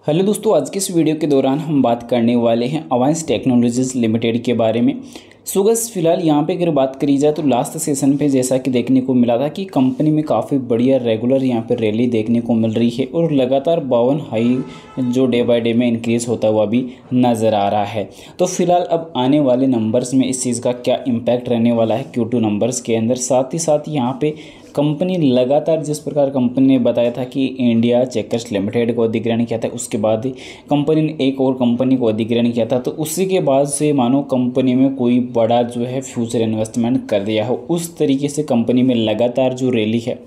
Hello दोस्तों, आज की इस वीडियो के दौरान हम बात करने वाले हैं अवांस टेक्नोलॉजीज लिमिटेड के बारे में। सो गाइस, फिलहाल यहाँ पे अगर बात करी जाए तो लास्ट सेशन पे जैसा कि देखने को मिला था कि कंपनी में काफ़ी बढ़िया रेगुलर यहाँ पे रैली देखने को मिल रही है और लगातार 52 हाई जो डे बाय डे में इंक्रीज होता हुआ भी नज़र आ रहा है। तो फिलहाल अब आने वाले नंबर्स में इस चीज़ का क्या इम्पैक्ट रहने वाला है Q2 नंबर्स के अंदर, साथ ही साथ यहाँ पे कंपनी लगातार जिस प्रकार कंपनी ने बताया था कि इंडिया चेकर्स लिमिटेड को अधिग्रहण किया था, उसके बाद कंपनी ने एक और कंपनी को अधिग्रहण किया था, तो उसी के बाद से मानो कंपनी में कोई बड़ा जो है फ्यूचर इन्वेस्टमेंट कर दिया हो। उस तरीके से कंपनी में लगातार जो रैली है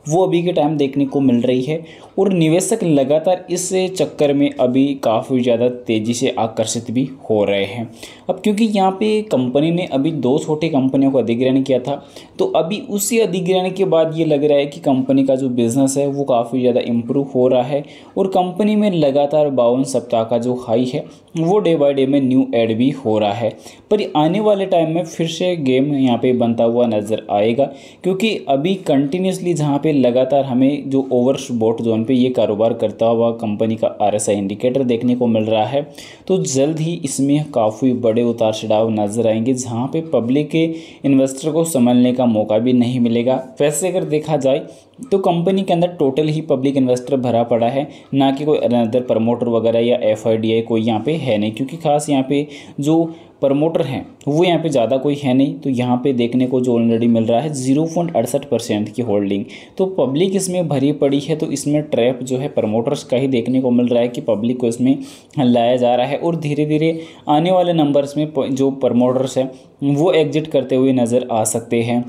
वो अभी के टाइम देखने को मिल रही है और निवेशक लगातार इस चक्कर में अभी काफ़ी ज़्यादा तेज़ी से आकर्षित भी हो रहे हैं। अब क्योंकि यहाँ पे कंपनी ने अभी 2 छोटी कंपनियों को अधिग्रहण किया था, तो अभी उसी अधिग्रहण के बाद ये लग रहा है कि कंपनी का जो बिज़नेस है वो काफ़ी ज़्यादा इम्प्रूव हो रहा है और कंपनी में लगातार 52 सप्ताह का जो हाई है वो डे बाय डे में न्यू ऐड भी हो रहा है। पर आने वाले टाइम में फिर से गेम यहाँ पे बनता हुआ नज़र आएगा, क्योंकि अभी कंटिन्यूसली जहाँ पे लगातार हमें जो ओवरबॉट जोन पे ये कारोबार करता हुआ कंपनी का RSI इंडिकेटर देखने को मिल रहा है, तो जल्द ही इसमें काफ़ी बड़े उतार चढ़ाव नजर आएंगे, जहाँ पे पब्लिक के इन्वेस्टर को संभलने का मौका भी नहीं मिलेगा। वैसे अगर देखा जाए तो कंपनी के अंदर टोटल ही पब्लिक इन्वेस्टर भरा पड़ा है, ना कि कोई अनदर प्रमोटर वगैरह या FIDI कोई यहाँ पे है नहीं, क्योंकि खास यहाँ पे जो प्रमोटर हैं वो यहाँ पे ज़्यादा कोई है नहीं। तो यहाँ पे देखने को जो ऑलरेडी मिल रहा है 0.68% की होल्डिंग, तो पब्लिक इसमें भरी पड़ी है। तो इसमें ट्रैप जो है प्रमोटर्स का ही देखने को मिल रहा है कि पब्लिक को इसमें लाया जा रहा है और धीरे धीरे आने वाले नंबर्स में जो प्रमोटर्स हैं वो एग्जिट करते हुए नज़र आ सकते हैं।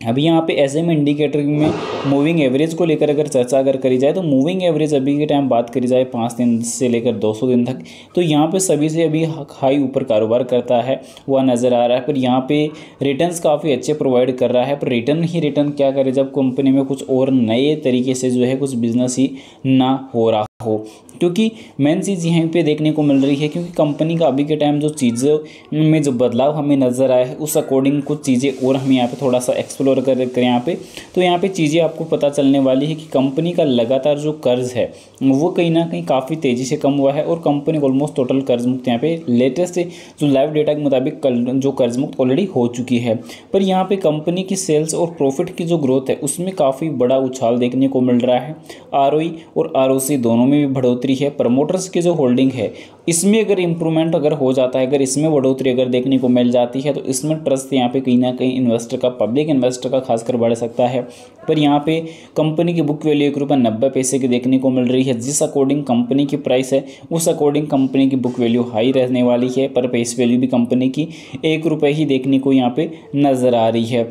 अभी यहाँ पे SM इंडिकेटर में मूविंग एवरेज को लेकर अगर चर्चा अगर करी जाए तो मूविंग एवरेज अभी के टाइम बात करी जाए 5 दिन से लेकर 200 दिन तक, तो यहाँ पे सभी से अभी हाई ऊपर कारोबार करता है वह नज़र आ रहा है। पर यहाँ पे रिटर्न्स काफ़ी अच्छे प्रोवाइड कर रहा है, पर रिटर्न ही रिटर्न क्या करे जब कंपनी में कुछ और नए तरीके से जो है कुछ बिजनेस ही ना हो रहा हो। क्योंकि मेन चीज़ यहीं पे देखने को मिल रही है, क्योंकि कंपनी का अभी के टाइम जो चीज़ों में जो बदलाव हमें नज़र आया है उस अकॉर्डिंग कुछ चीज़ें और हम यहाँ पे थोड़ा सा एक्सप्लोर कर यहाँ पे, तो यहाँ पे चीज़ें आपको पता चलने वाली है कि कंपनी का लगातार जो कर्ज है वो कहीं ना कहीं काफ़ी तेज़ी से कम हुआ है और कंपनी ऑलमोस्ट टोटल कर्ज मुक्त यहाँ पे लेटेस्ट जो लाइव डेटा के मुताबिक जो कर्ज मुक्त ऑलरेडी हो चुकी है। पर यहाँ पे कंपनी की सेल्स और प्रॉफिट की जो ग्रोथ है उसमें काफ़ी बड़ा उछाल देखने को मिल रहा है। ROE और ROC दोनों में भी बढ़ोतरी है। प्रमोटर्स की जो होल्डिंग है इसमें अगर इम्प्रूवमेंट अगर हो जाता है, अगर इसमें बढ़ोतरी अगर देखने को मिल जाती है, तो इसमें ट्रस्ट यहाँ पे कहीं ना कहीं इन्वेस्टर का, पब्लिक इन्वेस्टर का खासकर बढ़ सकता है। पर यहाँ पे कंपनी की बुक वैल्यू ₹1.90 की देखने को मिल रही है। जिस अकॉर्डिंग कंपनी की प्राइस है उस अकॉर्डिंग कंपनी की बुक वैल्यू हाई रहने वाली है, पर फेस वैल्यू भी कंपनी की ₹1 ही देखने को यहाँ पे नज़र आ रही है।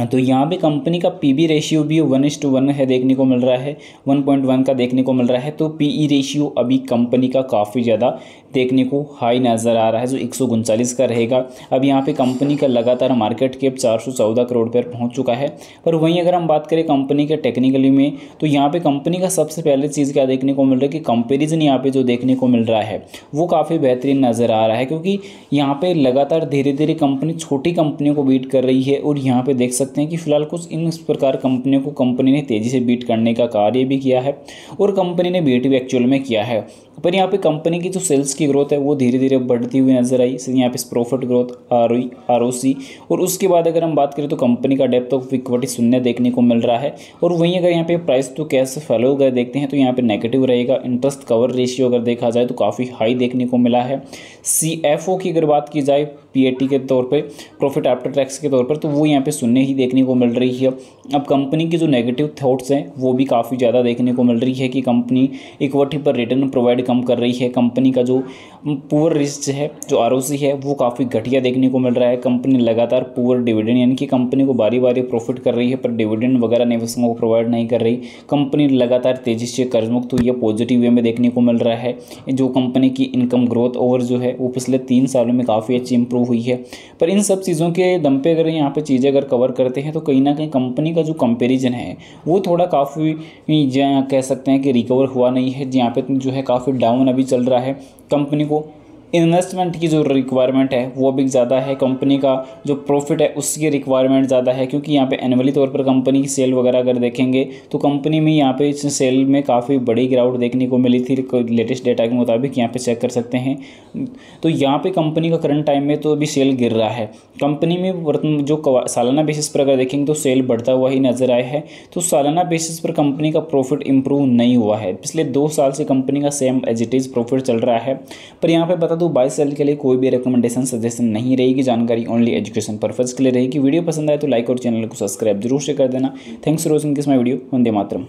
तो यहाँ पे कंपनी का PB रेशियो भी 1:1 है देखने को मिल रहा है, 1.1 का देखने को मिल रहा है। तो PE रेशियो अभी कंपनी का काफ़ी ज़्यादा देखने को हाई नज़र आ रहा है, जो 139 का रहेगा। अब यहाँ पे कंपनी का लगातार मार्केट कैप 414 करोड़ पर पहुँच चुका है। पर वहीं अगर हम बात करें कंपनी के टेक्निकली में, तो यहाँ पे कंपनी का सबसे पहले चीज़ क्या देखने को मिल रहा है कि कंपेरिजन यहाँ पे जो देखने को मिल रहा है वो काफ़ी बेहतरीन नज़र आ रहा है, क्योंकि यहाँ पे लगातार धीरे धीरे कंपनी छोटी कंपनियों को बीट कर रही है और यहाँ पे देख सकते हैं कि फिलहाल कुछ इन प्रकार कंपनियों को कंपनी ने तेज़ी से बीट करने का कार्य भी किया है और कंपनी ने बीट भी एक्चुअल में किया है। पर यहाँ पे कंपनी की जो सेल्स की ग्रोथ है वो धीरे धीरे बढ़ती हुई नजर आई। यहाँ पे प्रॉफिट ग्रोथ, ROE, ROC, और उसके बाद अगर हम बात करें तो कंपनी का डेप्थ ऑफ इक्विटी 0 देखने को मिल रहा है। और वहीं अगर यहाँ पे प्राइस टू कैश फ्लो अगर देखते हैं तो यहाँ पे नेगेटिव रहेगा। इंटरेस्ट कवर रेशियो अगर देखा जाए तो काफ़ी हाई देखने को मिला है। CFO की अगर बात की जाए PAT के तौर पे, प्रॉफिट आफ्टर टैक्स के तौर पर, तो वो यहाँ पे 0 ही देखने को मिल रही है। अब कंपनी की जो नेगेटिव थॉट्स हैं वो भी काफ़ी ज़्यादा देखने को मिल रही है कि कंपनी इक्विटी पर रिटर्न प्रोवाइड कम कर रही है। कंपनी का जो पुअर रिस्क है, जो ROC है, वो काफ़ी घटिया देखने को मिल रहा है। कंपनी लगातार पुअर डिविडेंड, यानी कि कंपनी को बारी बारी प्रॉफिट कर रही है पर डिविडेंड वगैरह निवेशकों को प्रोवाइड नहीं कर रही। कंपनी लगातार तेज़ी से कर्ज मुक्त हुई है, पॉजिटिव वे में देखने को मिल रहा है। जो कंपनी की इनकम ग्रोथ ओवर जो है वो पिछले 3 सालों में काफ़ी अच्छी इंप्रूव हुई है। पर इन सब चीज़ों के दम पे अगर यहाँ पे चीज़ें अगर कवर करते हैं तो कहीं ना कहीं कंपनी का जो कंपैरिजन है वो थोड़ा काफ़ी कह सकते हैं कि रिकवर हुआ नहीं है, जहाँ पे जो है काफ़ी डाउन अभी चल रहा है कंपनी को। इन्वेस्टमेंट की जो रिक्वायरमेंट है वो भी ज़्यादा है, कंपनी का जो प्रॉफिट है उसकी रिक्वायरमेंट ज़्यादा है, क्योंकि यहाँ पे एनुअली तौर पर कंपनी की सेल वगैरह अगर देखेंगे तो कंपनी में यहाँ पे सेल में काफ़ी बड़ी गिरावट देखने को मिली थी लेटेस्ट डेटा के मुताबिक, यहाँ पे चेक कर सकते हैं। तो यहाँ पे कंपनी का करंट टाइम में तो अभी सेल गिर रहा है। कंपनी में जो सालाना बेसिस पर अगर देखेंगे तो सेल बढ़ता हुआ ही नजर आया है। तो सालाना बेसिस पर कंपनी का प्रॉफिट इंप्रूव नहीं हुआ है, पिछले 2 साल से कंपनी का same as it is profit चल रहा है। पर यहाँ पे बता दूँ बाय सेल के लिए कोई भी रिकमेंडेशन सजेशन नहीं रहेगी, जानकारी ओनली एजुकेशन पर्पज़ के लिए रहेगी। वीडियो पसंद आए तो लाइक और चैनल को सब्सक्राइब जरूर से कर देना। Thanks for watching this my video. Vande Mataram.